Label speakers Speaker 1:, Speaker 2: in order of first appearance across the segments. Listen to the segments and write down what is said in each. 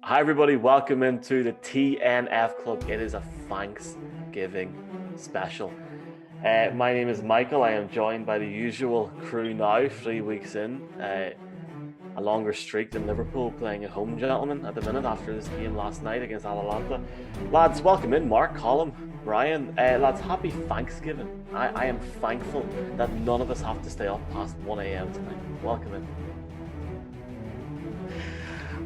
Speaker 1: Hi, everybody. Welcome into the TNF Club. It is a Thanksgiving special. My name is Michael. I am joined by the usual crew now, 3 weeks in. A longer streak than Liverpool playing at home, gentlemen, at the minute after this game last night against Atalanta. Lads, welcome in. Mark, Colum, Brian. Lads, happy Thanksgiving. I am thankful that none of us have to stay up past 1 a.m. tonight. Welcome in.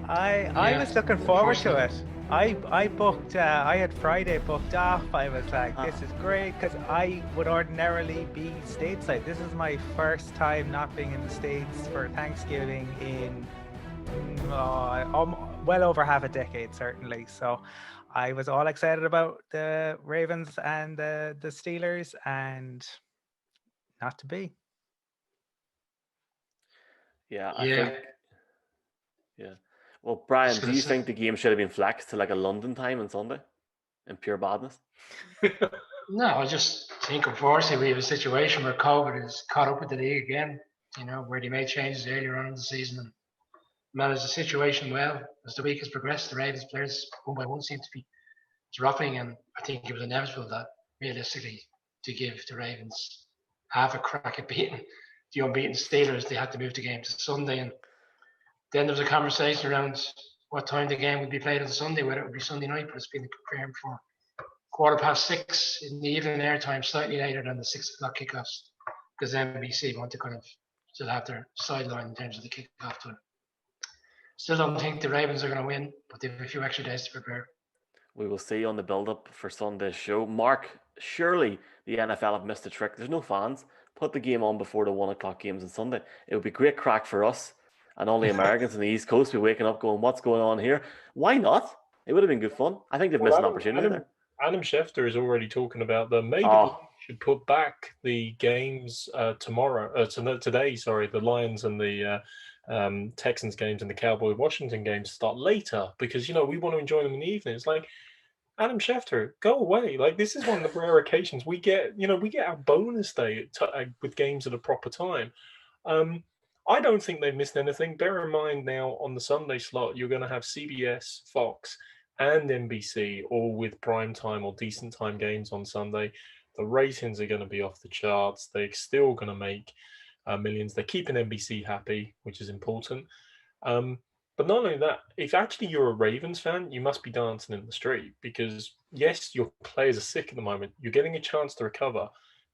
Speaker 2: I was looking forward to it. I booked. I had Friday booked off. I was like, this is great because I would ordinarily be stateside. This is my first time not being in the States for Thanksgiving in well over half a decade, certainly. So I was all excited about the Ravens and the Steelers, and not to be.
Speaker 1: Yeah, I think. Yeah. Well, Brian, do you think the game should have been flexed to like a London time on Sunday? In pure badness?
Speaker 3: No, I just think unfortunately we have a situation where COVID has caught up with the league again, where they made changes earlier on in the season and managed the situation well. As the week has progressed, the Ravens players one by one seem to be dropping, and I think it was inevitable that realistically to give the Ravens half a crack at beating the unbeaten Steelers, they had to move the game to Sunday. And then there was a conversation around what time the game would be played on Sunday, whether it would be Sunday night, but it's been confirmed for 6:15 in the evening airtime, slightly later than the 6 o'clock kickoffs, because NBC want to kind of still have their sideline in terms of the kickoff to it. Still don't think the Ravens are going to win, but they have a few extra days to prepare.
Speaker 1: We will see on the build-up for Sunday's show. Mark, surely the NFL have missed a trick. There's no fans. Put the game on before the 1 o'clock games on Sunday. It would be great crack for us and all the Americans on the East Coast be waking up going, what's going on here? Why not? It would have been good fun. I think they've missed an opportunity there.
Speaker 4: Adam Schefter is already talking about the maybe the should put back the games today. Sorry, the Lions and the Texans games and the Cowboy Washington games start later because we want to enjoy them in the evening. It's like Adam Schefter, go away! Like this is one of the rare occasions we get. We get our bonus day with games at a proper time. I don't think they've missed anything. Bear in mind now on the Sunday slot, you're going to have CBS, Fox, and NBC, all with prime time or decent time games on Sunday. The ratings are going to be off the charts. They're still going to make millions. They're keeping NBC happy, which is important. But not only that, if actually you're a Ravens fan, you must be dancing in the street because, yes, your players are sick at the moment. You're getting a chance to recover.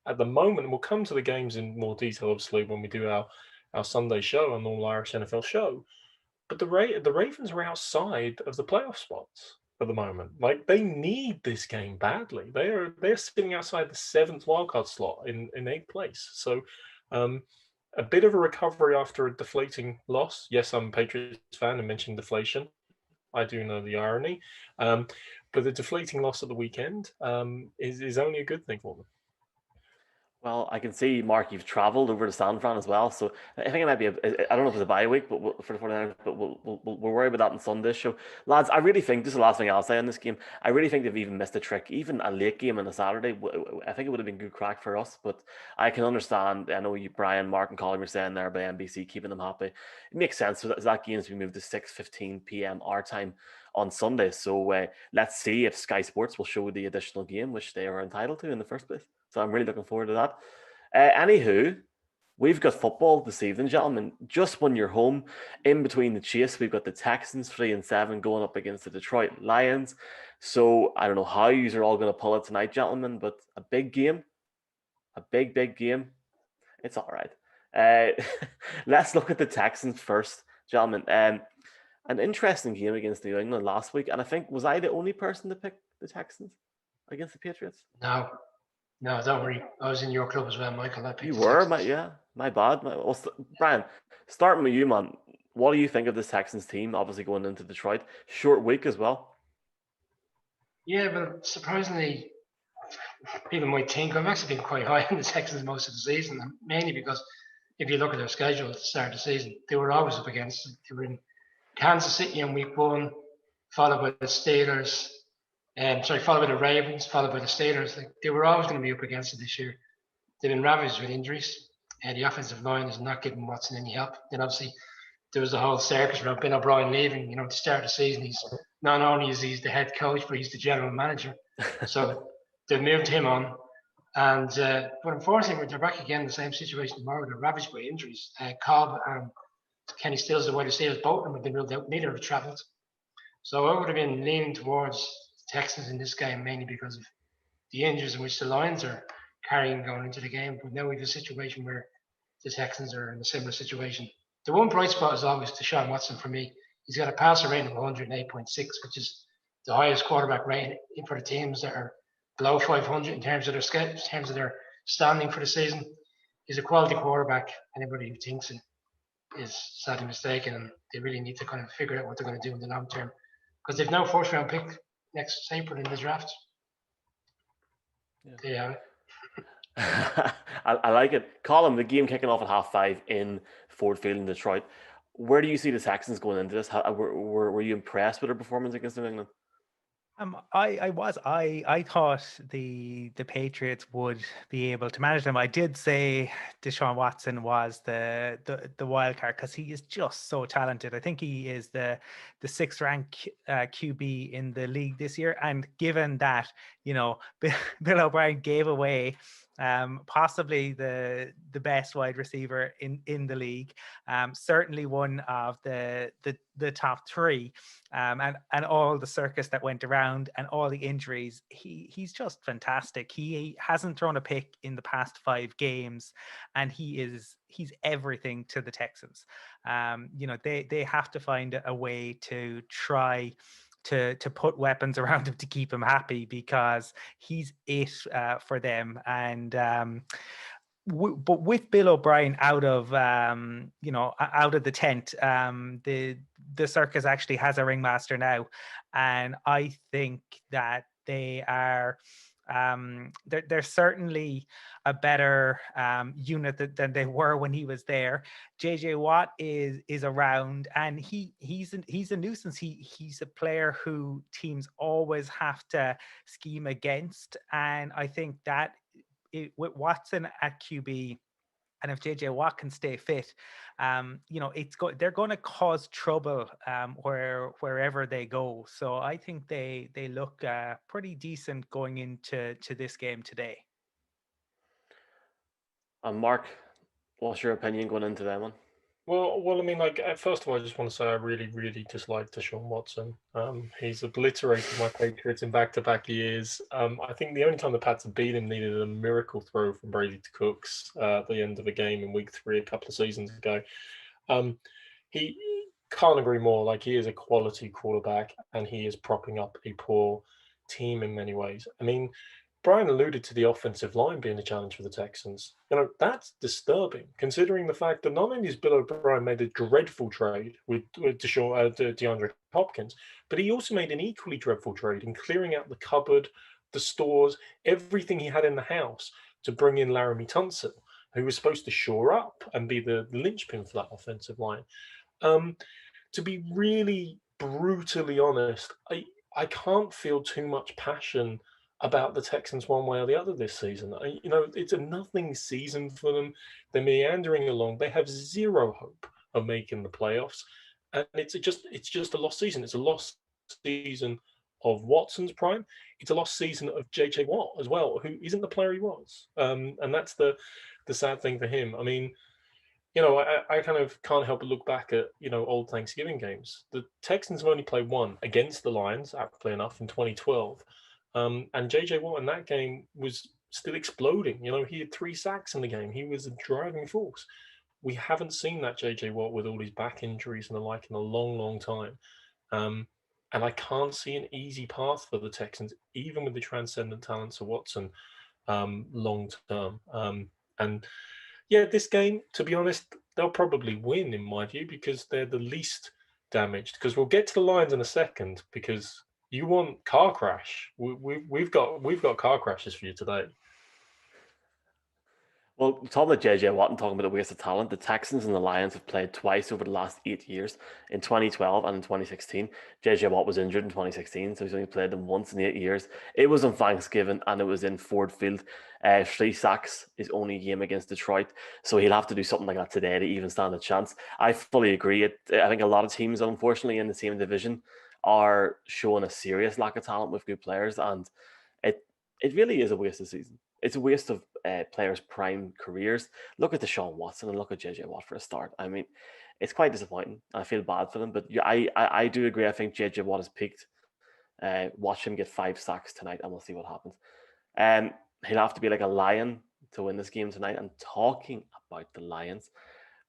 Speaker 4: At the moment, we'll come to the games in more detail, obviously, when we do our Sunday show, our normal Irish NFL show. But the Ravens are outside of the playoff spots at the moment. Like they need this game badly. They're sitting outside the 7th wildcard slot in 8th place. So a bit of a recovery after a deflating loss. Yes, I'm a Patriots fan and mentioned deflation. I do know the irony. But the deflating loss at the weekend is only a good thing for them.
Speaker 1: Well, I can see, Mark, you've travelled over to San Fran as well. So I think it might be, I don't know if it's a bye week but for the 49ers, but we'll worry about that on Sunday's show. Lads, I really think, this is the last thing I'll say on this game, I really think they've even missed a trick. Even a late game on a Saturday, I think it would have been good crack for us. But I can understand, I know you, Brian, Mark, and Colin were saying there by NBC, keeping them happy. It makes sense. So that game's been moved to 6:15 p.m. our time on Sunday. So let's see if Sky Sports will show the additional game, which they are entitled to in the first place. So I'm really looking forward to that. Anywho, we've got football this evening, gentlemen. Just when you're home, in between the chase, we've got the Texans 3-7 going up against the Detroit Lions. So I don't know how you are all going to pull it tonight, gentlemen, but a big game, a big game. It's all right. Let's look at the Texans first, gentlemen. An interesting game against New England last week, and I think, was I the only person to pick the Texans against the Patriots?
Speaker 3: No, don't worry. I was in your club as well, Michael.
Speaker 1: You were, my bad. Brian, starting with you, man. What do you think of this Texans team? Obviously going into Detroit, short week as well.
Speaker 3: Yeah, but surprisingly, people might think I've actually been quite high on the Texans most of the season, mainly because if you look at their schedule at the start of the season, they were always up against it. They were in Kansas City in week 1, followed by the Steelers. Followed by the Ravens, followed by the Steelers. They were always going to be up against it this year. They've been ravaged with injuries, and the offensive line is not giving Watson any help. Then obviously there was the whole circus around Ben O'Brien leaving. You know, at the start of the season, he's not only is he's the head coach, but he's the general manager. So they've moved him on. And but unfortunately, they're back again in the same situation tomorrow. They're ravaged by injuries. Cobb and Kenny Stills, the wide receivers, both of them have been ruled out. Neither have travelled. So I would have been leaning towards the Texans in this game, mainly because of the injuries in which the Lions are carrying going into the game. But now we have a situation where the Texans are in a similar situation. The one bright spot is always Deshaun Watson for me. He's got a passer rating of 108.6, which is the highest quarterback rating for the teams that are below 500 in terms of their standing for the season. He's a quality quarterback. Anybody who thinks it is sadly mistaken, and they really need to kind of figure out what they're going to do in the long term because they've no first round pick next April in the draft. Yeah.
Speaker 1: I like it. Colum, the game kicking off at 5:30 in Ford Field in Detroit. Where do you see the Texans going into this? Were you impressed with their performance against New England?
Speaker 2: I thought the Patriots would be able to manage them. I did say Deshaun Watson was the wild card because he is just so talented. I think he is the sixth ranked QB in the league this year. And given that, you know, Bill O'Brien gave away possibly the best wide receiver in the league, certainly one of the top three, and all the circus that went around and all the injuries. He's just fantastic. He hasn't thrown a pick in the past 5 games, and he's everything to the Texans. You know, they have to find a way to try to put weapons around him to keep him happy because he's it for them. And but with Bill O'Brien out of out of the tent, the circus actually has a ringmaster now, and I think that they are they're certainly a better unit than they were when he was there. JJ Watt is around, and he's a nuisance. He's a player who teams always have to scheme against, and I think that with Watson at QB, and if JJ Watt can stay fit, they're going to cause trouble wherever they go. So I think they look pretty decent going into this game today.
Speaker 1: Mark, what's your opinion going into that one?
Speaker 4: Well, I mean, like, first of all, I just want to say I really, really dislike Deshaun Watson. He's obliterated my Patriots in back-to-back years. I think the only time the Pats have beat him needed a miracle throw from Brady to Cooks at the end of a game in Week 3 a couple of seasons ago. He can't agree more. Like, he is a quality quarterback, and he is propping up a poor team in many ways. I mean, Brian alluded to the offensive line being a challenge for the Texans. You know, that's disturbing, considering the fact that not only has Bill O'Brien made a dreadful trade with DeAndre Hopkins, but he also made an equally dreadful trade in clearing out the cupboard, the stores, everything he had in the house to bring in Laramie Tunsil, who was supposed to shore up and be the linchpin for that offensive line. To be really brutally honest, I can't feel too much passion about the Texans one way or the other this season. It's a nothing season for them. They're meandering along. They have zero hope of making the playoffs, and it's just a lost season. It's a lost season of Watson's prime. It's a lost season of JJ Watt as well, who isn't the player he was. And that's the sad thing for him. I mean, I kind of can't help but look back at, old Thanksgiving games. The Texans have only played one against the Lions, aptly enough, in 2012. And JJ Watt in that game was still exploding. He had 3 sacks in the game. He was a driving force. We haven't seen that JJ Watt with all his back injuries and the like in a long, long time. And I can't see an easy path for the Texans, even with the transcendent talents of Watson, long term. And yeah, this game, to be honest, they'll probably win in my view because they're the least damaged. Because we'll get to the Lions in a second because you want car crash. We've got car crashes for you today.
Speaker 1: Well, talking about JJ Watt and talking about the waste of talent, the Texans and the Lions have played twice over the last 8 years, in 2012 and in 2016. JJ Watt was injured in 2016, so he's only played them once in 8 years. It was on Thanksgiving and it was in Ford Field. 3 sacks is only game against Detroit, so he'll have to do something like that today to even stand a chance. I fully agree. I think a lot of teams, unfortunately, in the same division are showing a serious lack of talent with good players, and it it really is a waste of season. It's a waste of players' prime careers. Look at Deshaun Watson and look at JJ Watt for a start. I mean, it's quite disappointing. I feel bad for them, but yeah, I do agree. I think JJ Watt has peaked. Watch him get 5 sacks tonight, and we'll see what happens. He'll have to be like a lion to win this game tonight. And talking about the Lions,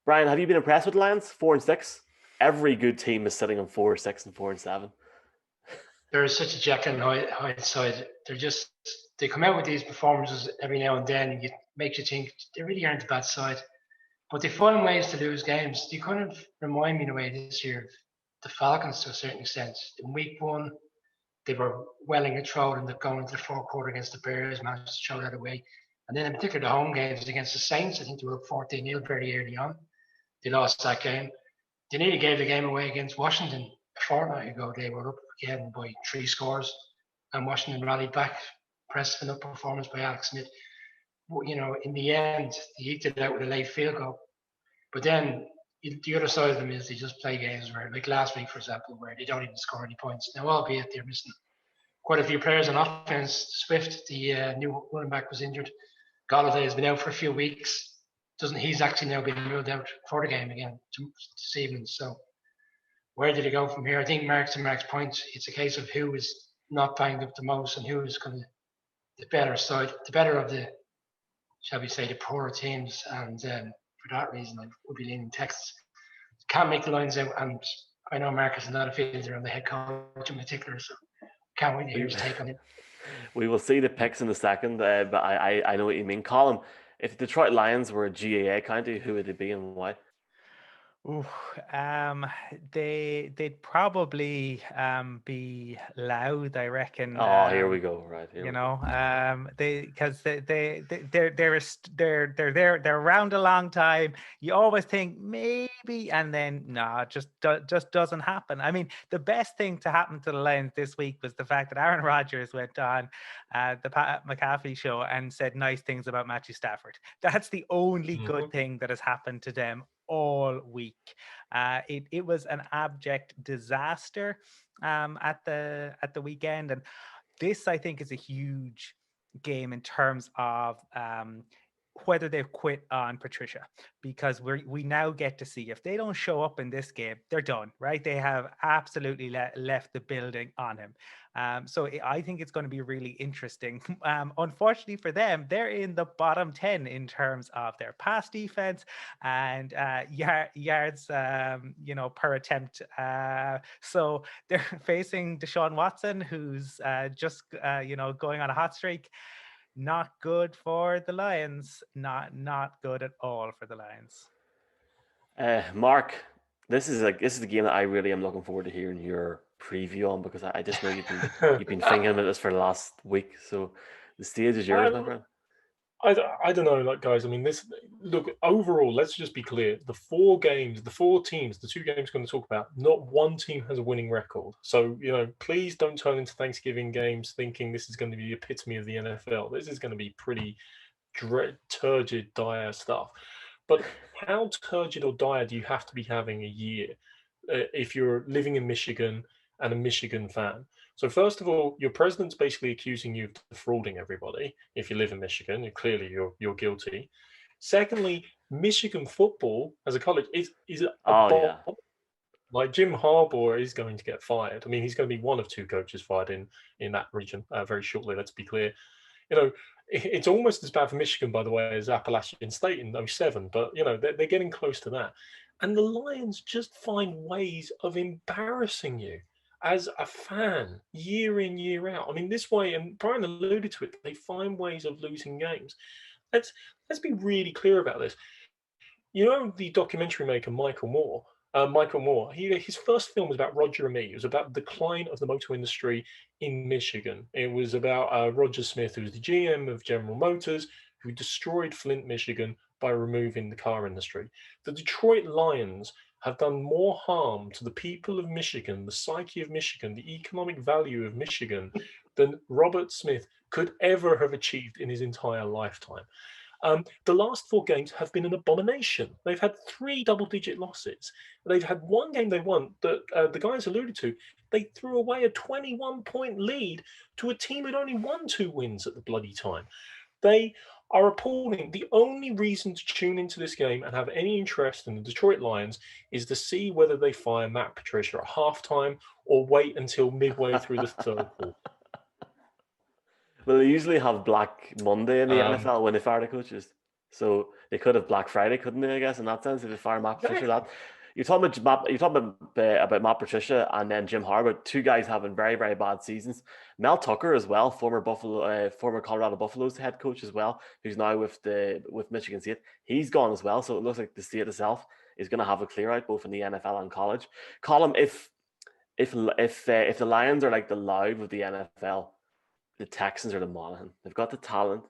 Speaker 1: Brian, have you been impressed with the Lions? 4-6. Every good team is sitting on 4-6 and 4-7.
Speaker 3: They're such a Jekyll and Hyde side. They come out with these performances every now and then, and it makes you think they really aren't a bad side. But they find ways to lose games. They kind of remind me in a way this year of the Falcons to a certain extent. In week one, they were welling a throat and going into the fourth quarter against the Bears, managed to throw that away. And then in particular, the home games against the Saints, I think they were up 14-0 very early on. They lost that game. They nearly gave the game away against Washington a fortnight ago. They were up again by 3 scores, and Washington rallied back. Impressive enough performance by Alex Smith. In the end, they eked it out with a late field goal. But then the other side of them is they just play games where, like last week, for example, where they don't even score any points. Now, albeit they're missing quite a few players on offense. Swift, the new running back, was injured. Galladay has been out for a few weeks. He's actually now been ruled out for the game again this evening. So where did it go from here? I think to Mark's point, it's a case of who is not banged up the most and who is kind of the better side, the better of the, shall we say, the poorer teams. And for that reason, I would be leaning Texas. Can't make the lines out, and I know Marcus is not a fielder on the head coach in particular, so can't wait to hear his take on it.
Speaker 1: We will see the picks in a second, but I know what you mean. Colum, if the Detroit Lions were a GAA county, who would they be and why?
Speaker 2: Ooh, they'd probably be loud, I reckon.
Speaker 1: Oh, here we go. Right here.
Speaker 2: They're around a long time. You always think maybe, and then no, just doesn't happen. I mean, the best thing to happen to the Lions this week was the fact that Aaron Rodgers went on the Pat McAfee show and said nice things about Matthew Stafford. That's the only good thing that has happened to them all week. It was an abject disaster at the weekend, and this, I think, is a huge game in terms of whether they've quit on Patricia, because we now get to see if they don't show up in this game, they're done, right? They have absolutely left the building on him. So I think it's going to be really interesting. Unfortunately for them, they're in the bottom 10 in terms of their pass defense and yards, per attempt. So they're facing Deshaun Watson, who's just going on a hot streak. Not good for the Lions. Not good at all for the Lions.
Speaker 1: Mark, this is the game that I really am looking forward to hearing your preview on, because I just know you've been thinking about this for the last week. So the stage is yours, my friend.
Speaker 4: I don't know, guys. I mean, overall, let's just be clear. The 4 games, the 4 teams, the 2 games we're going to talk about, not one team has a winning record. So, please don't turn into Thanksgiving games thinking this is going to be the epitome of the NFL. This is going to be pretty turgid, dire stuff. But how turgid or dire do you have to be having a year if you're living in Michigan and a Michigan fan? So first of all, your president's basically accusing you of defrauding everybody. If you live in Michigan, clearly you're guilty. Secondly, Michigan football as a college is like Jim Harbaugh is going to get fired. I mean, he's going to be one of 2 coaches fired in that region very shortly. Let's be clear. It's almost as bad for Michigan, by the way, as Appalachian State in 2007. But they're getting close to that. And the Lions just find ways of embarrassing you as a fan, year in, year out. I mean, this way, and Brian alluded to it, they find ways of losing games. Let's be really clear about this. The documentary maker Michael Moore, his first film was about Roger and Me. It was about the decline of the motor industry in Michigan. It was about Roger Smith, who was the GM of General Motors, who destroyed Flint, Michigan by removing the car industry. The Detroit Lions have done more harm to the people of Michigan, the psyche of Michigan, the economic value of Michigan than Robert Smith could ever have achieved in his entire lifetime. The last 4 games have been an abomination. They've had 3 double-digit losses. They've had 1 game they won that the guys alluded to. They threw away a 21-point lead to a team that only won 2 wins at the bloody time. They are appalling. The only reason to tune into this game and have any interest in the Detroit Lions is to see whether they fire Matt Patricia at halftime or wait until midway through the third quarter.
Speaker 1: Well, they usually have Black Monday in the NFL when they fire the coaches. So they could have Black Friday, couldn't they, I guess, in that sense, if they fire Matt Patricia. That. You're talking about Matt Patricia and then Jim Harbaugh, 2 guys having very, very bad seasons. Mel Tucker as well, former Colorado Buffaloes head coach as well, who's now with Michigan State. He's gone as well, so it looks like the state itself is going to have a clear out both in the NFL and college. Colum, if the Lions are like the Louv of the NFL, the Texans are the Monaghan. They've got the talent,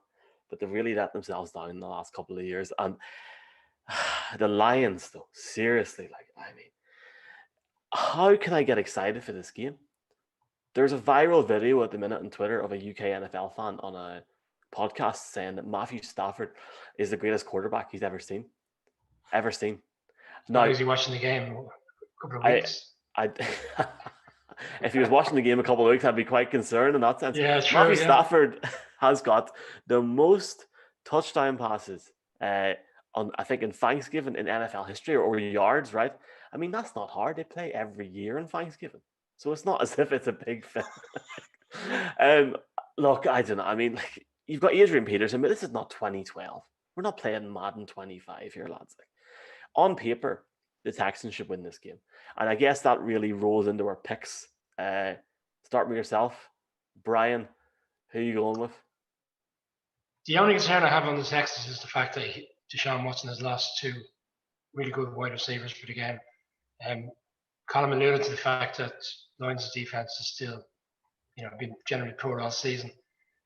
Speaker 1: but they've really let themselves down in the last couple of years. And the Lions, though, seriously, how can I get excited for this game? There's a viral video at the minute on Twitter of a UK NFL fan on a podcast saying that Matthew Stafford is the greatest quarterback he's ever seen.
Speaker 3: Now, is he watching the game a couple of weeks?
Speaker 1: If he was watching the game a couple of weeks, I'd be quite concerned in that sense.
Speaker 3: Yeah, true,
Speaker 1: Matthew Stafford has got the most touchdown passes I think in Thanksgiving in NFL history, or yards, right? I mean, that's not hard. They play every year in Thanksgiving. So it's not as if it's a big thing. Look, I don't know. I mean, you've got Adrian Peterson, but this is not 2012. We're not playing Madden 25 here, lads. On paper, the Texans should win this game. And I guess that really rolls into our picks. Start with yourself. Brian, who are you going with?
Speaker 3: The only concern I have on the Texans is the fact that Deshaun Watson has lost 2 really good wide receivers for the game. Colum alluded to the fact that Lions' defense is still, been generally poor all season.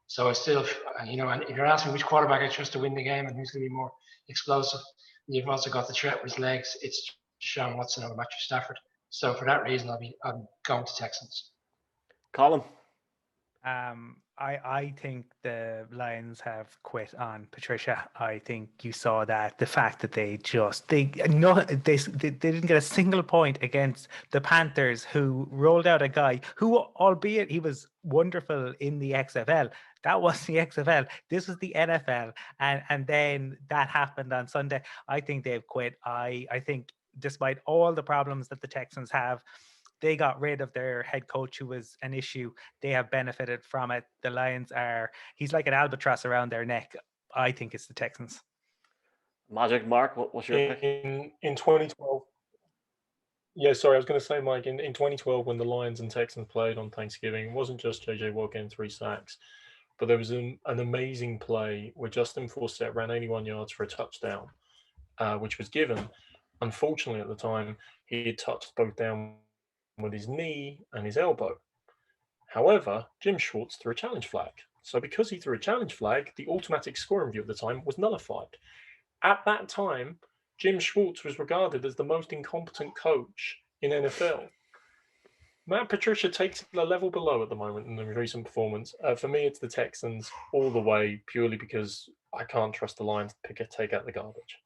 Speaker 3: So I still, and if you're asking which quarterback I trust to win the game and who's going to be more explosive, and you've also got the threat with his legs, it's Deshaun Watson over Matthew Stafford. So for that reason, I'm going to Texans.
Speaker 1: Colum?
Speaker 2: I think the Lions have quit on Patricia. I think you saw that the fact that they didn't get a single point against the Panthers, who rolled out a guy who, albeit he was wonderful in the XFL, that was the XFL. This was the NFL, and then that happened on Sunday. I think they've quit. I think despite all the problems that the Texans have, they got rid of their head coach, who was an issue. They have benefited from it. The Lions he's like an albatross around their neck. I think it's the Texans.
Speaker 1: Magic Mark, what's your pick?
Speaker 4: In 2012. Yeah, sorry, I was going to say, Mike, in 2012, when the Lions and Texans played on Thanksgiving, it wasn't just JJ Watt getting 3 sacks, but there was an amazing play where Justin Forsett ran 81 yards for a touchdown, which was given. Unfortunately, at the time, he had touched both down with his knee and his elbow. However, Jim Schwartz threw a challenge flag. So because he threw a challenge flag, the automatic scoring review at the time was nullified. At that time, Jim Schwartz was regarded as the most incompetent coach in NFL. Matt Patricia takes it a level below at the moment in the recent performance. For me, it's the Texans all the way, purely because I can't trust the Lions to take out the garbage.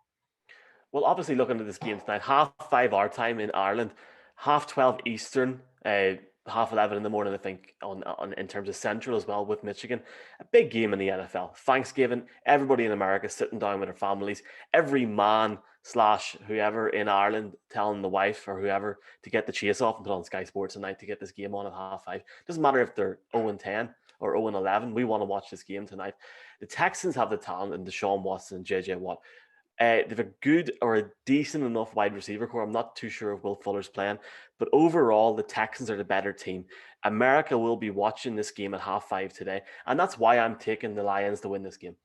Speaker 1: Well, obviously, looking at this game tonight, 5:30 our time in Ireland, 12:30 Eastern, 11:30 in the morning, I think, on in terms of Central as well, with Michigan. A big game in the NFL. Thanksgiving, everybody in America sitting down with their families. Every man / whoever in Ireland telling the wife or whoever to get the chase off and put on Sky Sports tonight to get this game on at 5:30. Doesn't matter if they're 0-10 or 0-11. We want to watch this game tonight. The Texans have the talent in Deshaun Watson and JJ Watt. They've a good or a decent enough wide receiver core. I'm not too sure if Will Fuller's playing, but overall, the Texans are the better team. America will be watching this game at 5:30 today, and that's why I'm taking the Lions to win this game.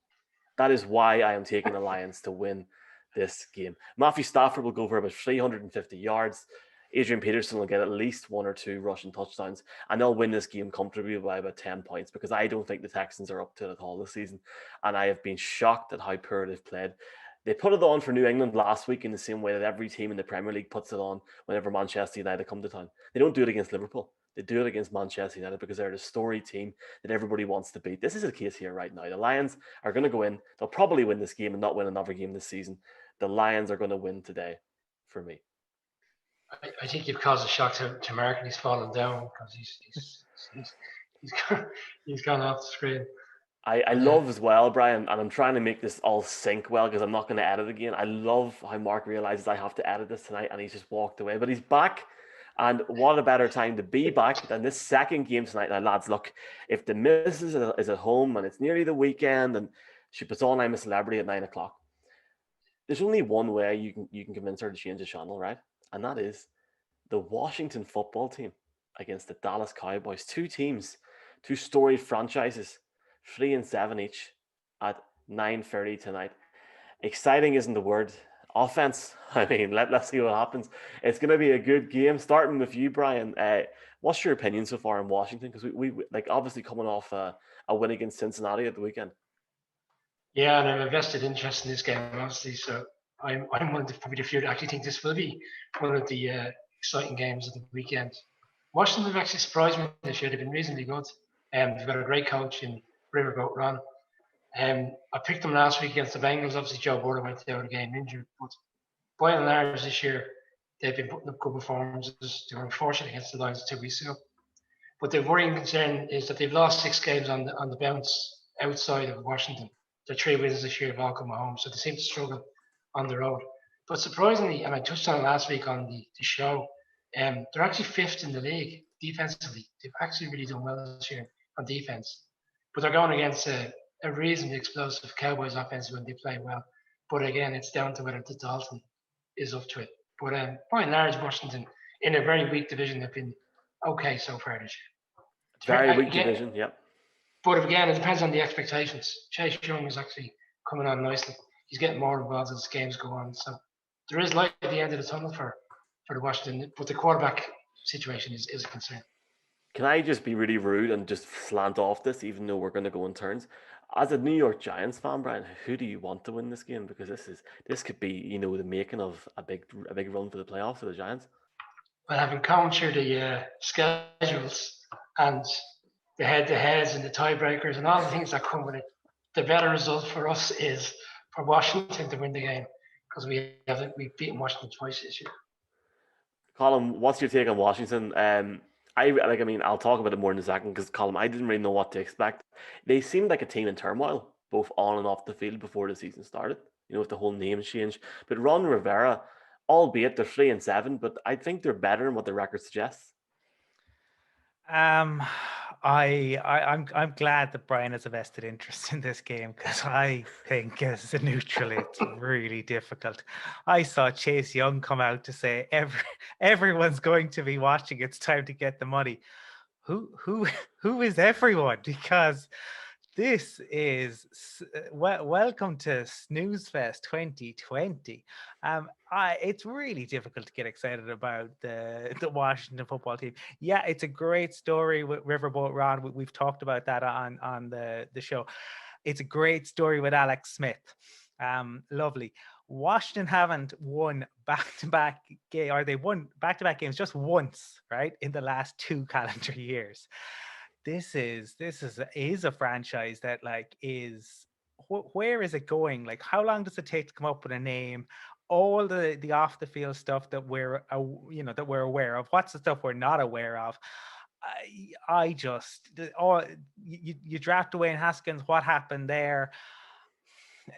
Speaker 1: That is why I am taking the Lions to win this game. Matthew Stafford will go for about 350 yards. Adrian Peterson will get at least 1 or 2 rushing touchdowns, and they'll win this game comfortably by about 10 points because I don't think the Texans are up to it at all this season. And I have been shocked at how poor they've played. They put it on for New England last week in the same way that every team in the Premier League puts it on whenever Manchester United come to town. They don't do it against Liverpool. They do it against Manchester United because they're the story team that everybody wants to beat. This is the case here right now. The Lions are going to go in. They'll probably win this game and not win another game this season. The Lions are going to win today for me.
Speaker 3: I think you've caused a shock to Mark, and he's fallen down because he's gone off the screen.
Speaker 1: I love as well, Brian, and I'm trying to make this all sync well because I'm not going to edit again. I love how Mark realizes I have to edit this tonight and he's just walked away. But he's back, and what a better time to be back than this second game tonight. Now, lads, look, if the missus is at home and it's nearly the weekend and she puts on I'm a Celebrity at 9 o'clock, there's only one way you can convince her to change the channel, right? And that is the Washington football team against the Dallas Cowboys. Two teams, two storied franchises, 3-7 each at 9:30 tonight. Exciting isn't the word. Offense, I mean, let's see what happens. It's going to be a good game. Starting with you, Brian. What's your opinion so far in Washington? Because we like obviously coming off a win against Cincinnati at the weekend.
Speaker 3: Yeah, and I'm a vested interest in this game, obviously. So I'm one of the probably the few that actually think this will be one of the exciting games of the weekend. Washington have actually surprised me this year. They've been reasonably good. They've got a great coach in Riverboat Ron. I picked them last week against the Bengals. Obviously, Joe Burrow went out of the game injured, but by and large this year they've been putting up good performances. They were unfortunate against the Lions 2 weeks ago. But the worrying concern is that they've lost 6 games on the bounce outside of Washington. Their 3 wins this year have all come home, so they seem to struggle on the road. But surprisingly, and I touched on it last week on the show, they're actually 5th in the league defensively. They've actually really done well this year on defense. But they're going against a reasonably explosive Cowboys offense when they play well. But again, it's down to whether the Dalton is up to it. But by and large, Washington, in a very weak division, have been okay so far this year.
Speaker 1: Very weak division, yep.
Speaker 3: But again, it depends on the expectations. Chase Young is actually coming on nicely. He's getting more involved as games go on. So there is light at the end of the tunnel for the Washington, but the quarterback situation is a concern.
Speaker 1: Can I just be really rude and just slant off this, even though we're going to go in turns? As a New York Giants fan, Brian, who do you want to win this game? Because this could be, the making of a big run for the playoffs for the Giants.
Speaker 3: Well, having gone through the schedules and the head-to-heads and the tiebreakers and all the things that come with it, the better result for us is for Washington to win the game because we've beaten Washington twice this year.
Speaker 1: Colum, what's your take on Washington? I'll talk about it more in a second because, Colum, I didn't really know what to expect. They seemed like a team in turmoil, both on and off the field before the season started, with the whole name change. But Ron Rivera, albeit they're 3-7, but I think they're better than what the record suggests.
Speaker 2: I'm glad that Brian has a vested interest in this game because I think as a neutral it's really difficult. I saw Chase Young come out to say everyone's going to be watching. It's time to get the money. Who is everyone? Because this is welcome to Snooze Fest 2020. It's really difficult to get excited about the Washington football team. Yeah, it's a great story with Riverboat Ron. We've talked about that on the show. It's a great story with Alex Smith. Lovely. Washington haven't won back-to-back game, or they won back-to-back games just once, right, in the last 2 calendar years. This is a franchise that is where is it going? How long does it take to come up with a name? All the off the field stuff that we're aware of. What's the stuff we're not aware of? You draft Dwayne Haskins. What happened there?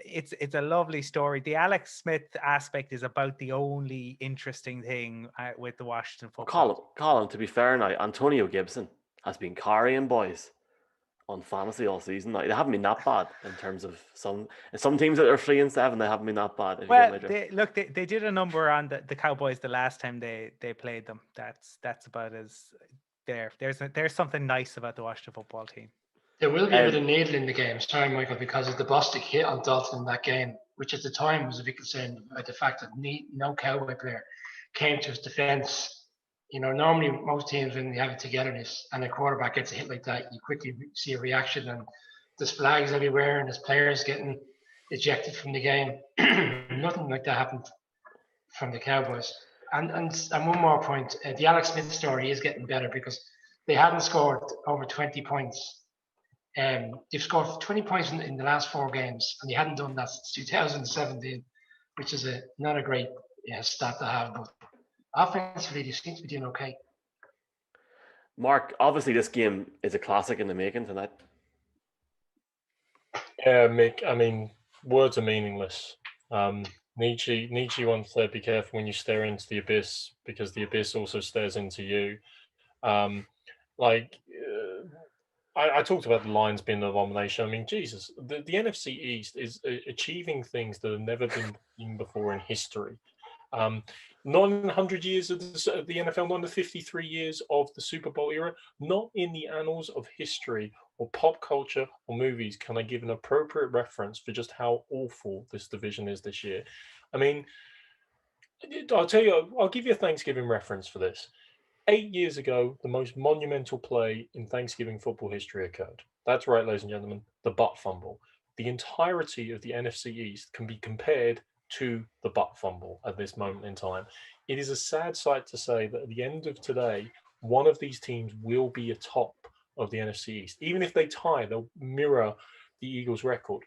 Speaker 2: It's a lovely story. The Alex Smith aspect is about the only interesting thing with the Washington football.
Speaker 1: Colin, to be fair now, Antonio Gibson has been carrying boys on fantasy all season. Now, they haven't been that bad in terms of some teams that are 3-7. They haven't been that bad.
Speaker 2: Well, they did a number on the Cowboys the last time they played them. That's about as there. There's something nice about the Washington football team.
Speaker 3: There will be a bit of needle in the game, sorry, Michael, because of the Bostic hit on Dalton in that game, which at the time was a bit concerned about the fact that no Cowboy player came to his defense Normally most teams, when they have it togetherness and a quarterback gets a hit like that, you quickly see a reaction, and there's flags everywhere and there's players getting ejected from the game. Nothing like that happened from the Cowboys. And one more point, the Alex Smith story is getting better because they hadn't scored over 20 points. They've scored 20 points in the last 4 games, and they hadn't done that since 2017, which is not a great stat to have. But offensively, they seem to be doing okay.
Speaker 1: Mark, obviously this game is a classic in the making tonight.
Speaker 4: Yeah, Mick, I mean, words are meaningless. Nietzsche once said, be careful when you stare into the abyss, because the abyss also stares into you. I talked about the Lions being an abomination. I mean, Jesus, the NFC East is achieving things that have never been seen before in history. 900 years of the NFL, 953 years of the Super Bowl era, not in the annals of history or pop culture or movies can I give an appropriate reference for just how awful this division is this year. I mean, I'll tell you, I'll give you a Thanksgiving reference for this. 8 years ago, the most monumental play in Thanksgiving football history occurred. That's right, ladies and gentlemen, the butt fumble. The entirety of the NFC East can be compared to the butt fumble at this moment in time. It is a sad sight to say that at the end of today, one of these teams will be atop of the NFC East. Even if they tie, they'll mirror the Eagles' record.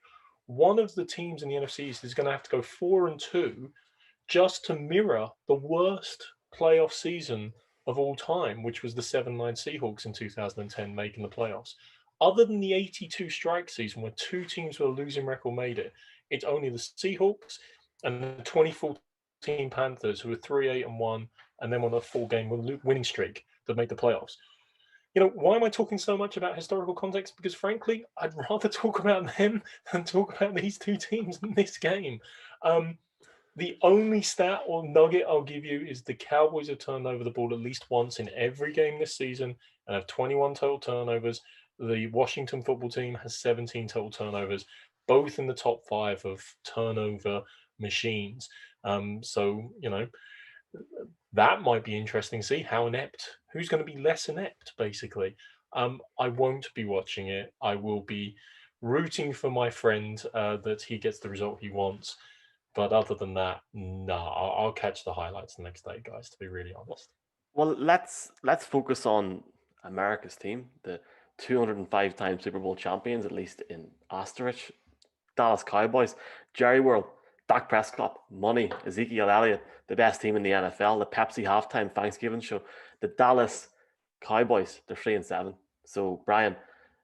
Speaker 4: One of the teams in the NFC East is going to have to go 4-2 just to mirror the worst playoff season of all time, which was the 7-9 Seahawks in 2010 making the playoffs. Other than the 82 strike season where 2 teams with a losing record made it, it's only the Seahawks and the 2014 Panthers, who were 3-8-1 and then on a 4-game winning streak, that made the playoffs. Why am I talking so much about historical context? Because frankly, I'd rather talk about them than talk about these 2 teams in this game. The only stat or nugget I'll give you is the Cowboys have turned over the ball at least once in every game this season and have 21 total turnovers. The Washington football team has 17 total turnovers, both in the top 5 of turnover machines. That might be interesting to see how inept, who's going to be less inept, basically. I won't be watching it. I will be rooting for my friend that he gets the result he wants. But other than that, no, I'll catch the highlights the next day, guys, to be really honest.
Speaker 1: Well, let's focus on America's team, the 205-time Super Bowl champions, at least in asterisk, Dallas Cowboys. Jerry World, Dak Prescott, money, Ezekiel Elliott, the best team in the NFL, the Pepsi halftime Thanksgiving show, the Dallas Cowboys, they're 3-7. So, Brian,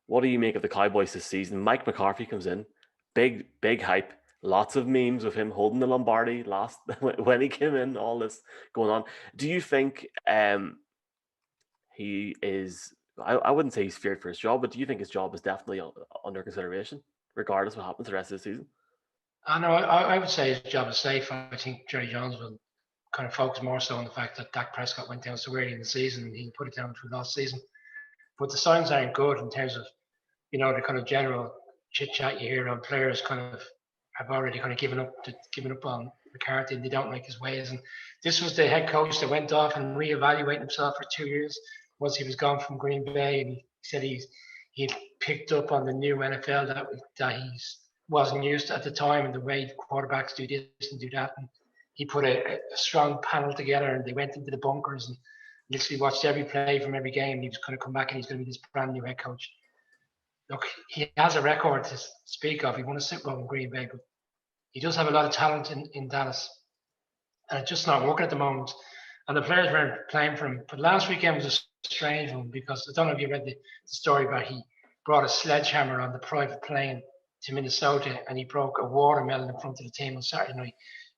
Speaker 1: what do you make of the Cowboys this season? Mike McCarthy comes in, big hype. Lots of memes of him holding the Lombardi last when he came in, all this going on. Do you think he is, I wouldn't say he's feared for his job, but do you think his job is definitely under consideration, regardless of what happens the rest of the season?
Speaker 3: I know. I would say his job is safe. I think Jerry Jones will kind of focus more so on the fact that Dak Prescott went down so early in the season and he put it down through last season. But the signs aren't good in terms of, the kind of general chit chat you hear on players kind of have already kind of given up on McCarthy and they don't like his ways. And this was the head coach that went off and reevaluated himself for 2 years once he was gone from Green Bay, and he said he picked up on the new NFL that he wasn't used to at the time, and the way quarterbacks do this and do that. And he put a strong panel together, and they went into the bunkers and literally watched every play from every game. He was going to come back and he's going to be this brand new head coach. Look, he has a record to speak of. He won a Super Bowl in Green Bay, but he does have a lot of talent in Dallas. And it's just not working at the moment. And the players weren't playing for him. But last weekend was a strange one because I don't know if you read the story about he brought a sledgehammer on the private plane to Minnesota and he broke a watermelon in front of the team on Saturday night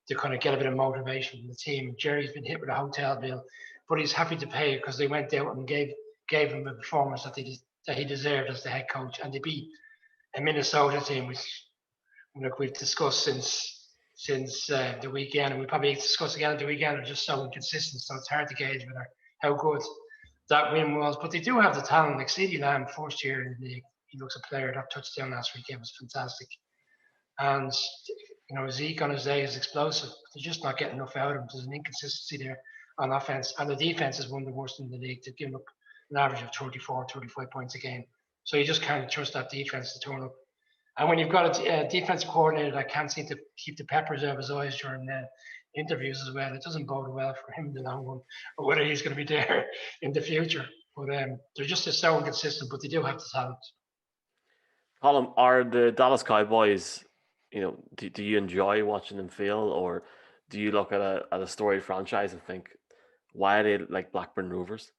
Speaker 3: to kind of get a bit of motivation from the team. And Jerry's been hit with a hotel bill, but he's happy to pay it because they went out and gave him a performance that he deserved as the head coach. And they beat a Minnesota team, which we've discussed since the weekend, and we probably discuss again at the weekend, are just so inconsistent. So it's hard to gauge whether how good that win was. But they do have the talent. Like CeeDee Lamb, first year in the league, he looks a player. That touchdown last weekend was fantastic. And Zeke on his day is explosive. They're just not getting enough out of him. There's an inconsistency there on offense, and the defense is one of the worst in the league. To give up an average of 34, 35 points a game. So you just can't trust that defense to turn up. And when you've got a defensive coordinator that can't seem to keep the peppers out of his eyes during the interviews as well, it doesn't bode well for him in the long run, or whether he's going to be there in the future. But they're just so inconsistent, but they do have the talent.
Speaker 1: Colum, are the Dallas Cowboys, do you enjoy watching them fail, or do you look at a storied franchise and think, why are they like Blackburn Rovers?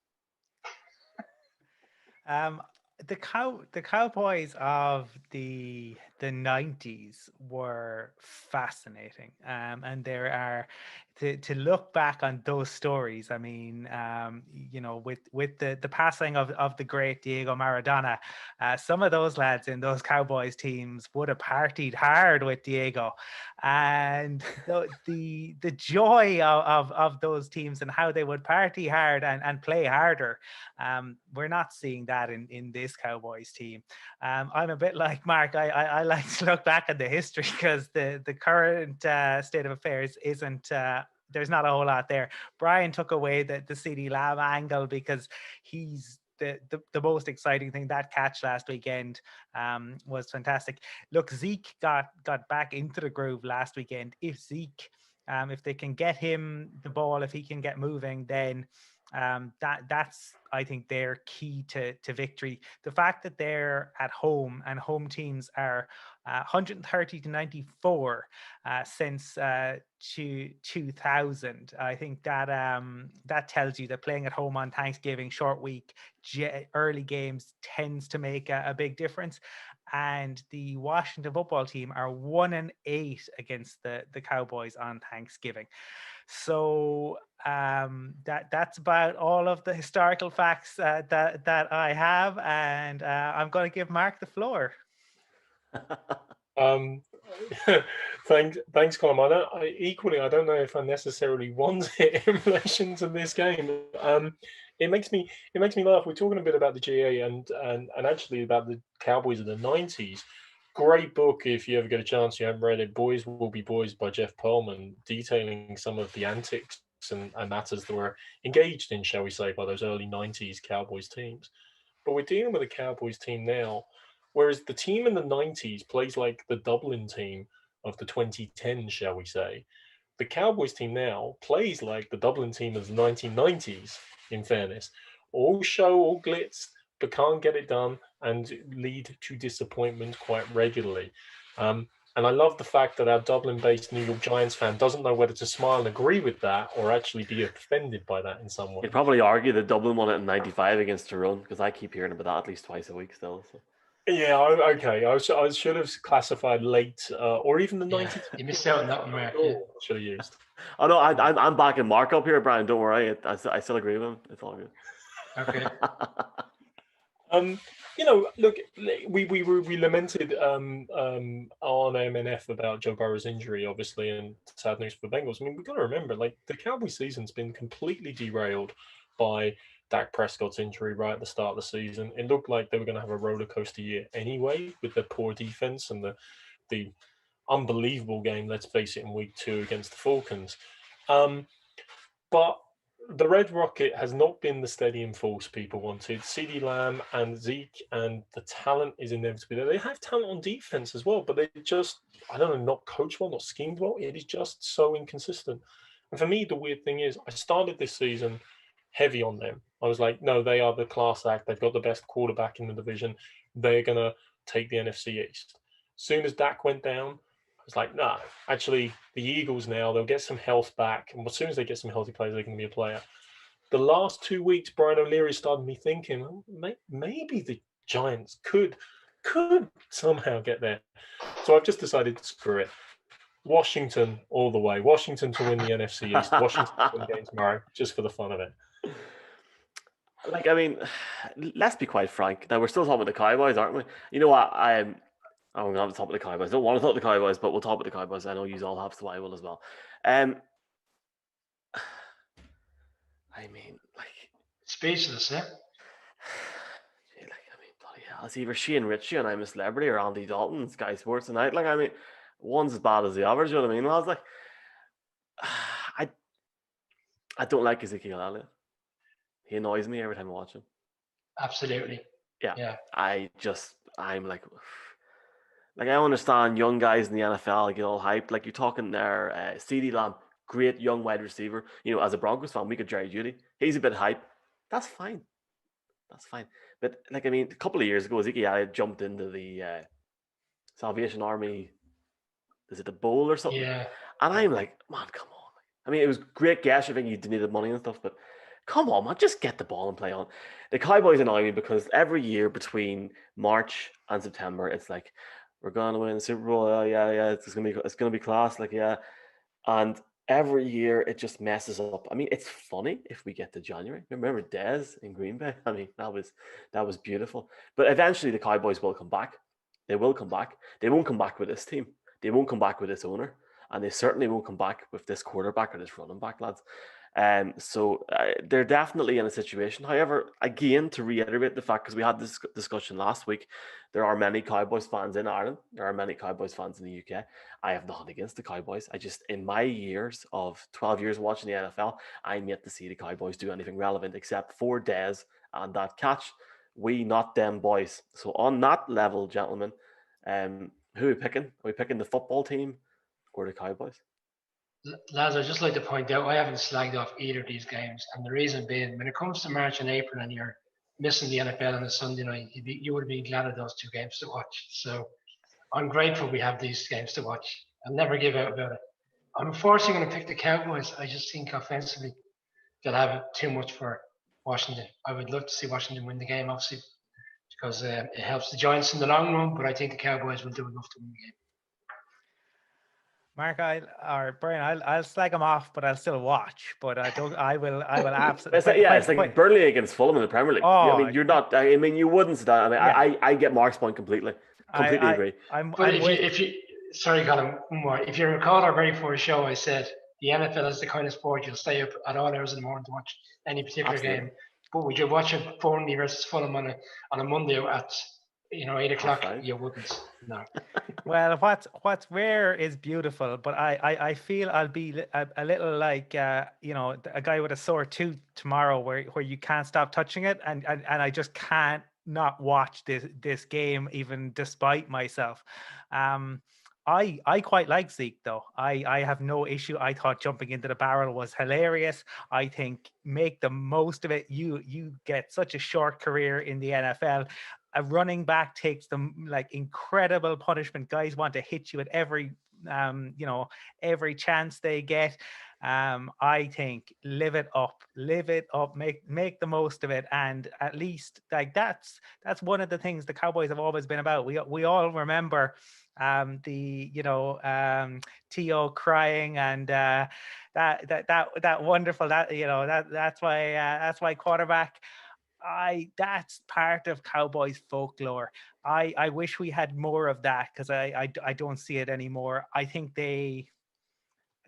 Speaker 2: Um, the Cowboys of the 90s were fascinating. And there are to look back on those stories. I mean, with the passing of the great Diego Maradona, some of those lads in those Cowboys teams would have partied hard with Diego, and the joy of those teams and how they would party hard and play harder. We're not seeing that in this Cowboys team. I'm a bit like Mark. I like to look back at the history, because the current state of affairs isn't. There's not a whole lot there. Brian took away the CeeDee Lamb angle because he's the most exciting thing. That catch last weekend was fantastic. Look, Zeke got back into the groove last weekend. If Zeke, if they can get him the ball, if he can get moving, then that's, I think, their key to victory. The fact that they're at home and home teams are 130 to 94 since 2000. I think that that tells you that playing at home on Thanksgiving, short week, early games tends to make a big difference. And the Washington football team are 1-8 against the Cowboys on Thanksgiving. So that's about all of the historical facts that I have, and I'm going to give Mark the floor.
Speaker 4: Thanks, Colum. I don't know if I necessarily want it in relation to this game. It makes me laugh. We're talking a bit about the GA and actually about the Cowboys of the '90s. Great book if you ever get a chance. You haven't read it. Boys Will Be Boys by Jeff Pearlman, detailing some of the antics and matters that were engaged in, shall we say, by those early '90s Cowboys teams. But we're dealing with a Cowboys team now, whereas the team in the '90s plays like the Dublin team of the 2010s, shall we say. The Cowboys team now plays like the Dublin team of the 1990s, in fairness. All show, all glitz, but can't get it done and lead to disappointment quite regularly. And I love the fact that our Dublin-based New York Giants fan doesn't know whether to smile and agree with that or actually be offended by that in some way.
Speaker 1: You'd probably argue that Dublin won it in '95 against Tyrone, because I keep hearing about that at least twice a week still. So.
Speaker 4: Yeah, okay. I should have classified late or even the 90s.
Speaker 3: You missed out on that one, Mark.
Speaker 4: Yeah. Should have used.
Speaker 1: Oh no, I'm backing Mark up here, Brian. Don't worry, I still agree with him. It's all good.
Speaker 3: Okay.
Speaker 4: Look, we lamented on MNF about Joe Burrow's injury, obviously, and sad news for the Bengals. I mean, we've got to remember, like, the Cowboys season's been completely derailed by Dak Prescott's injury right at the start of the season. It looked like they were going to have a roller coaster year anyway, with their poor defense and the unbelievable game, let's face it, in week 2 against the Falcons. But the Red Rocket has not been the steadying force people wanted. CeeDee Lamb and Zeke, and the talent is inevitably there. They have talent on defense as well, but they just, I don't know, not coached well, not schemed well. It is just so inconsistent. And for me, the weird thing is, I started this season heavy on them. I was like, no, they are the class act. They've got the best quarterback in the division. They're going to take the NFC East. As soon as Dak went down, I was like, nah, actually, the Eagles now, they'll get some health back. And as soon as they get some healthy players, they can be a player. The last 2 weeks, Brian O'Leary started me thinking, maybe the Giants could somehow get there. So I've just decided to screw it. Washington all the way. Washington to win the NFC East. Washington to win the game tomorrow, just for the fun of it.
Speaker 1: Like, I mean, let's be quite frank. Now, we're still talking about the Cowboys, aren't we? You know what? I'm going to talk about the Cowboys. I don't want to talk about the Cowboys, but we'll talk about the Cowboys. I know you all have, so I will as well. I mean, like...
Speaker 3: Speechless, yeah?
Speaker 1: Bloody hell. It's either Shane Ritchie and I'm a Celebrity or Andy Dalton, Sky Sports Tonight. Like, I mean, one's as bad as the other, you know what I mean? I was like... I don't like Ezekiel Elliott. He annoys me every time I watch him.
Speaker 3: Absolutely.
Speaker 1: Yeah,
Speaker 3: Yeah.
Speaker 1: I'm like I understand young guys in the NFL get all hyped. Like you're talking there, CeeDee Lamb, great young wide receiver. As a Broncos fan, we could Jerry Judy. He's a bit hype. That's fine. That's fine. But like I mean, a couple of years ago, Ezekiel Elliott jumped into the Salvation Army. Is it the bowl or something?
Speaker 3: Yeah.
Speaker 1: And
Speaker 3: Yeah.
Speaker 1: I'm like, man, come on. I mean, it was great gash. I think you needed money and stuff, but come on, man, just get the ball and play on. The Cowboys annoy me because every year between March and September, it's like we're gonna win the Super Bowl. Oh, yeah, yeah, it's gonna be class. Like, yeah, and every year it just messes up. I mean, it's funny if we get to January. Remember Dez in Green Bay? I mean, that was beautiful. But eventually the Cowboys will come back. They will come back. They won't come back with this team. They won't come back with this owner. And they certainly won't come back with this quarterback or this running back, lads. So they're definitely in a situation. However, again, to reiterate the fact, because we had this discussion last week, there are many Cowboys fans in Ireland. There are many Cowboys fans in the UK. I have nothing against the Cowboys. I just, in my years of 12 years watching the NFL, I'm yet to see the Cowboys do anything relevant except for Dez and that catch. We not them boys. So on that level, gentlemen, who are we picking? Are we picking the football team or the Cowboys?
Speaker 3: Lads, I'd just like to point out I haven't slagged off either of these games. And the reason being, when it comes to March and April and you're missing the NFL on a Sunday night, you would have been glad of those two games to watch. So I'm grateful we have these games to watch. I'll never give out about it. I'm unfortunately going to pick the Cowboys. I just think offensively they'll have too much for Washington. I would love to see Washington win the game, obviously, because it helps the Giants in the long run, but I think the Cowboys will do enough to win the game.
Speaker 2: Mark, or Brian, I'll slag him off, but I'll still watch. But I don't. I will absolutely.
Speaker 1: It's like Burnley against Fulham in the Premier League. I mean, you're not. I mean, you wouldn't say that. I mean,
Speaker 2: Yeah.
Speaker 1: I get Mark's point completely. Completely agree.
Speaker 3: But if you sorry, Colin, one more. If you recall our very first show, I said the NFL is the kind of sport you'll stay up at all hours in the morning to watch any particular game. But would you watch a Burnley versus Fulham on a Monday at 8:00? You wouldn't. No.
Speaker 2: Well, what's rare is beautiful, but I feel I'll be a little like a guy with a sore tooth tomorrow, where you can't stop touching it, and I just can't not watch this game even despite myself. I quite like Zeke though. I have no issue. I thought jumping into the barrel was hilarious. I think make the most of it. You get such a short career in the NFL. A running back takes them like incredible punishment. Guys want to hit you at every every chance they get. I think live it up, make the most of it, and at least like that's one of the things the Cowboys have always been about. We all remember T.O. crying and that wonderful that's why quarterback. That's part of Cowboys folklore. I wish we had more of that, because I don't see it anymore. I think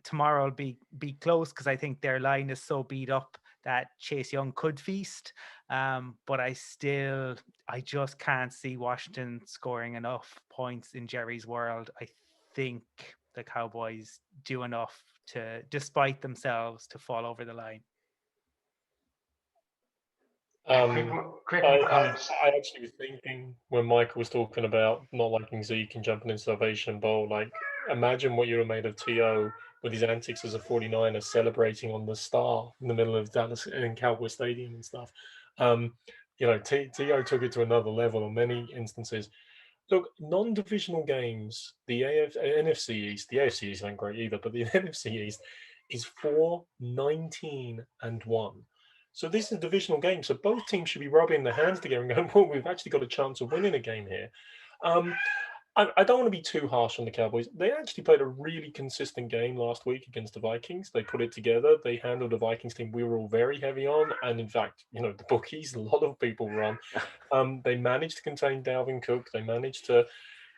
Speaker 2: tomorrow will be close, because I think their line is so beat up that Chase Young could feast. But I just can't see Washington scoring enough points in Jerry's world. I think the Cowboys do enough to, despite themselves, to fall over the line.
Speaker 4: I actually was thinking when Michael was talking about not liking Zeke and jumping in Salvation Bowl, like imagine what you were made of T.O. with his antics as a 49er celebrating on the star in the middle of Dallas in Cowboy Stadium and stuff. T.O. took it to another level in many instances. Look, non-divisional games, the NFC East, the AFC East ain't great either, but the NFC East is 4-19-1. So this is a divisional game. So both teams should be rubbing their hands together and going, well, we've actually got a chance of winning a game here. I don't want to be too harsh on the Cowboys. They actually played a really consistent game last week against the Vikings. They put it together. They handled the Vikings team we were all very heavy on. And in fact, the bookies, a lot of people were on. They managed to contain Dalvin Cook. They managed to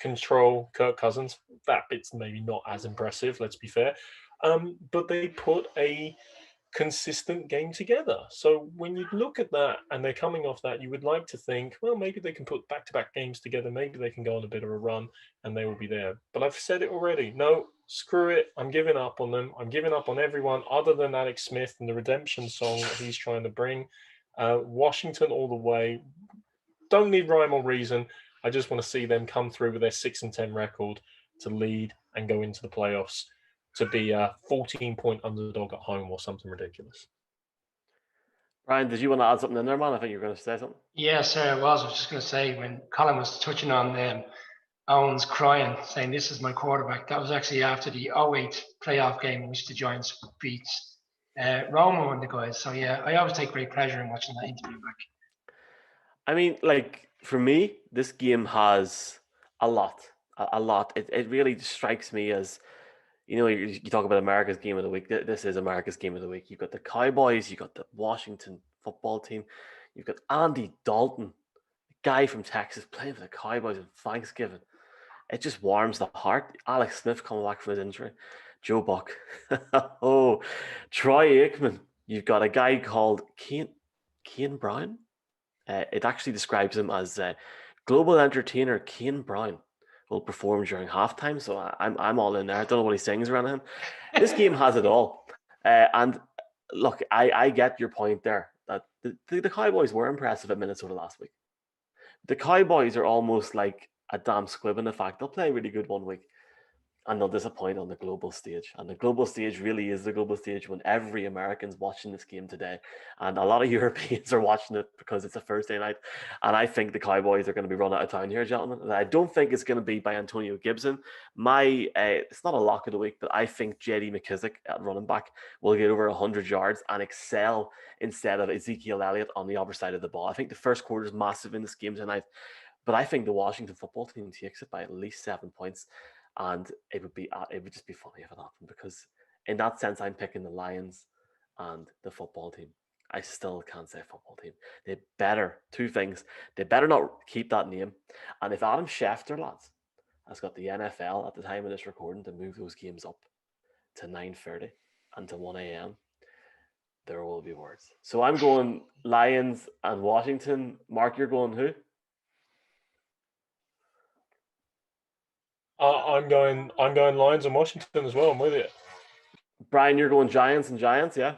Speaker 4: control Kirk Cousins. That bit's maybe not as impressive, let's be fair. But they put a consistent game together. So when you look at that and they're coming off that, you would like to think, well, maybe they can put back-to-back games together. Maybe they can go on a bit of a run and they will be there. But I've said it already. No, screw it. I'm giving up on them. I'm giving up on everyone other than Alex Smith and the redemption song that he's trying to bring. Washington all the way. Don't need rhyme or reason. I just want to see them come through with their 6-10 record to lead and go into the playoffs, to be a 14-point underdog at home or something ridiculous.
Speaker 1: Brian, did you want to add something in there, man? I think you were going to say something.
Speaker 3: Yeah, sir, I was just going to say, when Colin was touching on Owens crying, saying, "This is my quarterback," that was actually after the 08 playoff game in which the Giants beat Roma and the guys. So, yeah, I always take great pleasure in watching that interview back.
Speaker 1: I mean, like, for me, this game has a lot. It really strikes me as, you talk about America's game of the week. This is America's game of the week. You've got the Cowboys, you've got the Washington football team, you've got Andy Dalton, the guy from Texas, playing for the Cowboys on Thanksgiving. It just warms the heart. Alex Smith coming back from his injury. Joe Buck. Oh, Troy Aikman. You've got a guy called Kane Brown. It actually describes him as global entertainer Kane Brown will perform during halftime. So I'm all in there. I don't know what he sings around him. This game has it all. And look, I get your point there that the Cowboys were impressive at Minnesota last week. The Cowboys are almost like a damn squib in the fact they'll play really good one week and they'll disappoint on the global stage. And the global stage really is the global stage when every American's watching this game today. And a lot of Europeans are watching it because it's a Thursday night. And I think the Cowboys are going to be run out of town here, gentlemen. And I don't think it's going to be by Antonio Gibson. It's not a lock of the week, but I think J.D. McKissick at running back will get over 100 yards and excel instead of Ezekiel Elliott on the other side of the ball. I think the first quarter is massive in this game tonight. But I think the Washington football team takes it by at least 7 points. And it would just be funny if it happened, because in that sense, I'm picking the Lions and the football team. I still can't say football team. They better, two things. They better not keep that name. And if Adam Schefter, lads, has got the NFL at the time of this recording to move those games up to 9:30 and to 1 a.m., there will be words. So I'm going Lions and Washington. Mark, you're going who?
Speaker 4: I'm going Lions and Washington as well. I'm with you.
Speaker 1: Brian, you're going Giants and Giants, yeah?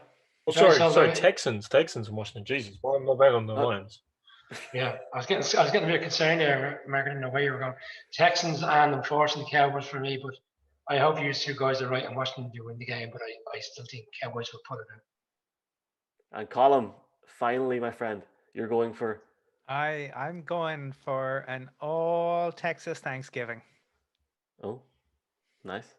Speaker 4: Oh, sorry, Texans and Washington. Jesus, why am I bet on the Lions?
Speaker 3: Yeah, I was getting a bit concerned there, Mark. I didn't know where you were going. Texans and unfortunately Cowboys for me, but I hope you two guys are right and Washington do win the game, but I still think Cowboys will put it in.
Speaker 1: And Colum, finally, my friend, you're going for?
Speaker 2: I'm going for an all Texas Thanksgiving.
Speaker 1: Oh, nice.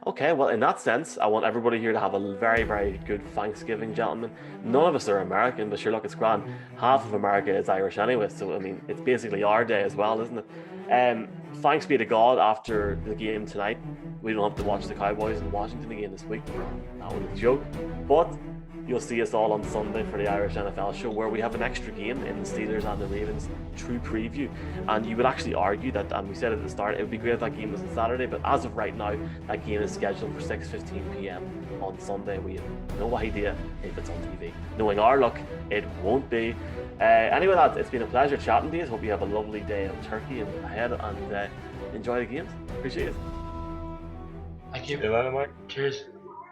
Speaker 1: Okay, well, in that sense, I want everybody here to have a very, very good Thanksgiving, gentlemen. None of us are American, but sure, look, it's grand. Half of America is Irish anyway, so, I mean, it's basically our day as well, isn't it? Thanks be to God, after the game tonight, we don't have to watch the Cowboys in Washington again this week. That was a joke. But you'll see us all on Sunday for the Irish NFL show, where we have an extra game in the Steelers and the Ravens true preview. And you would actually argue that, and we said at the start, it would be great if that game was on Saturday, but as of right now, that game is scheduled for 6:15 p.m. on Sunday. We have no idea if it's on TV. Knowing our luck, it won't be. Anyway, lads, it's been a pleasure chatting to you. Hope you have a lovely day of turkey ahead and enjoy the games. Appreciate it.
Speaker 3: Thank you.
Speaker 4: See you later, Mike.
Speaker 3: Cheers.